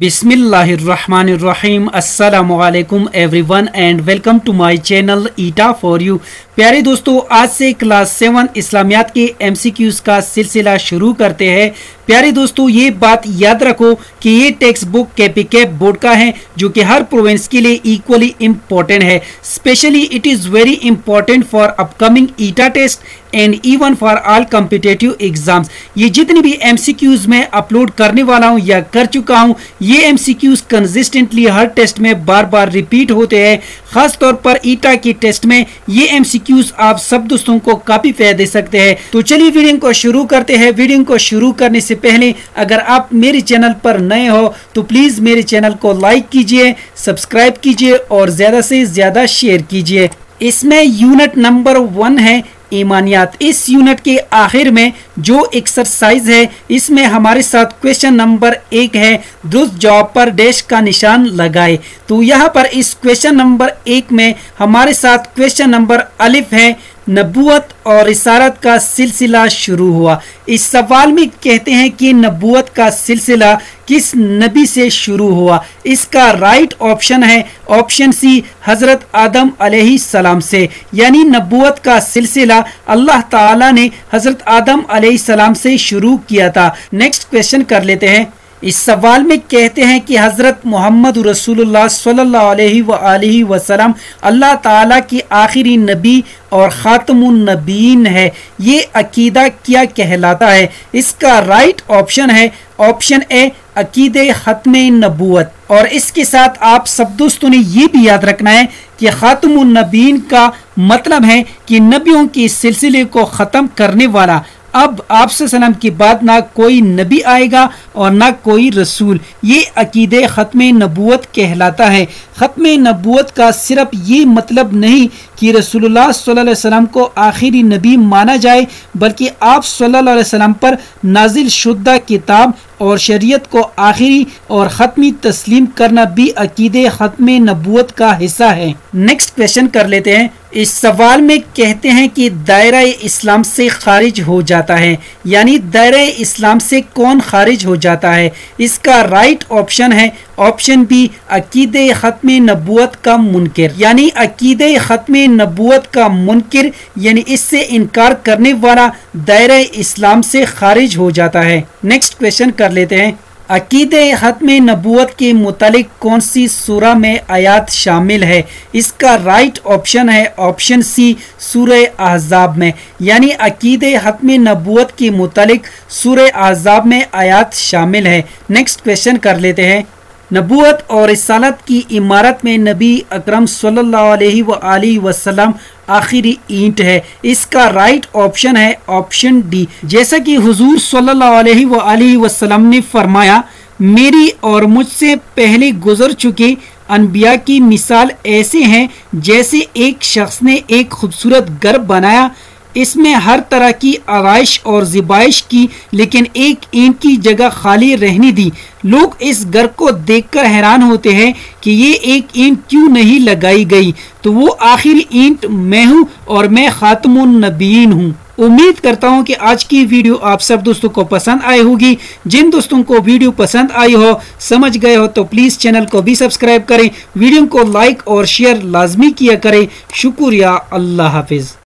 बिस्मिल्लाहिर्रहमानिर्रहीम अस्सलामुअलैकुम everyone and welcome to my channel ETEA for you. प्यारे दोस्तों, आज से क्लास 7 इस्लामियात के एमसीक्यूज का सिलसिला शुरू करते हैं। प्यारे दोस्तों, ये बात याद रखो कि ये टेक्स्ट बुक कैपिकेप बोर्ड का है जो कि हर प्रोविंस के लिए इक्वली इम्पोर्टेंट है। Specially it is very important for upcoming ETEA test and even for all competitive exams. ये जितनी भी एमसीक्यूज मैं अपलोड करने वाला हूँ या कर चुका हूँ, ये एमसीक्यूज कंसिस्टेंटली हर टेस्ट में बार बार रिपीट होते हैं। खास तौर पर ईटा की टेस्ट में ये एमसीक्यूज आप सब दोस्तों को काफी फायदा दे सकते हैं। तो चलिए वीडियो को शुरू करते हैं। वीडियो को शुरू करने से पहले अगर आप मेरे चैनल पर नए हो तो प्लीज मेरे चैनल को लाइक कीजिए, सब्सक्राइब कीजिए और ज्यादा से ज्यादा शेयर कीजिए। इसमें यूनिट नंबर 1 है ईमानियात। इस यूनिट के आखिर में जो एक्सरसाइज है इसमें हमारे साथ क्वेश्चन नंबर 1 है, दुरुस्त जवाब पर डैश का निशान लगाए। तो यहाँ पर इस क्वेश्चन नंबर 1 में हमारे साथ क्वेश्चन नंबर अलिफ है, नबूवत और रिसालत का सिलसिला शुरू हुआ। इस सवाल में कहते हैं कि नबूवत का सिलसिला किस नबी से शुरू हुआ। इसका राइट ऑप्शन है ऑप्शन सी, हजरत आदम अलैहिस्सलाम से। यानी नबूवत का सिलसिला अल्लाह ताला ने हजरत आदम अलैहिस्सलाम से शुरू किया था। नेक्स्ट क्वेश्चन कर लेते हैं। इस सवाल में कहते हैं कि हजरत मोहम्मद रसूलुल्लाह सल्लल्लाहु अलैहि वसल्लम अल्लाह ताला की आखिरी नबी और खातमुन नबीन है। ये अकीदा क्या कहलाता है। इसका राइट ऑप्शन है ऑप्शन ए, अकीदे खत्मे नबूवत। और इसके साथ आप सब दोस्तों ने ये भी याद रखना है कि खातमुन नबीन का मतलब है कि नबियों के सिलसिले को ख़त्म करने वाला। अब आपसे सलाम के बाद ना कोई नबी आएगा और ना कोई रसूल। ये अकीदे ख़त्मे नबूवत कहलाता है। ख़त्मे नबूवत का सिर्फ ये मतलब नहीं कि रसूलुल्लाह सल्लल्लाहु अलैहि वसल्लम को आखिरी नबी माना जाए, बल्कि आप सल्लल्लाहु अलैहि वसल्लम पर नाजिल शुद्दा किताब और शरीयत को आखिरी और ख़त्मी तस्लीम करना भी अकीदे ख़त्मे नबूवत का हिस्सा है। नेक्स्ट क्वेश्चन कर लेते हैं। इस सवाल में कहते हैं कि दायरा इस्लाम से खारिज हो जाता है। यानी दायरा इस्लाम से कौन खारिज हो जाता है। इसका राइट ऑप्शन है ऑप्शन बी, अकीदे ख़त्मे नबूवत का मुनकिर। यानी अकीदे ख़त्मे नबूवत का मुनकिर यानी इससे इनकार करने वाला दायरा इस्लाम से खारिज हो जाता है। नेक्स्ट क्वेश्चन कर लेते हैं। अकीदे ख़त्मे नबूवत के मुतालिक कौन सी सूरा में आयात शामिल है। इसका राइट ऑप्शन है ऑप्शन सी, सूरह अहज़ाब में। यानी अकीदे ख़त्मे नबूवत के मुतालिक सूरह अहज़ाब में आयात शामिल है। नेक्स्ट क्वेश्चन कर लेते हैं। नबूवत और रिसालत की इमारत में नबी अकरम सल्लल्लाहु अलैहि वसल्लम आखिरी ईंट है। इसका राइट ऑप्शन है ऑप्शन डी। जैसा कि हुजूर सल्लल्लाहु अलैहि वसल्लम ने फरमाया, मेरी और मुझसे पहले गुजर चुके अनबिया की मिसाल ऐसे हैं जैसे एक शख्स ने एक खूबसूरत घर बनाया, इसमें हर तरह की आराइश और ज़िबाइश की, लेकिन एक ईंट की जगह खाली रहने दी। लोग इस घर को देखकर हैरान होते हैं कि ये एक ईंट क्यों नहीं लगाई गई। तो वो आखिरी ईंट मैं हूँ और मैं खातमुन नबीन हूँ। उम्मीद करता हूँ कि आज की वीडियो आप सब दोस्तों को पसंद आई होगी। जिन दोस्तों को वीडियो पसंद आई हो, समझ गए हो, तो प्लीज़ चैनल को भी सब्सक्राइब करें, वीडियो को लाइक और शेयर लाजमी किया करें। शुक्रिया। अल्लाह हाफिज़।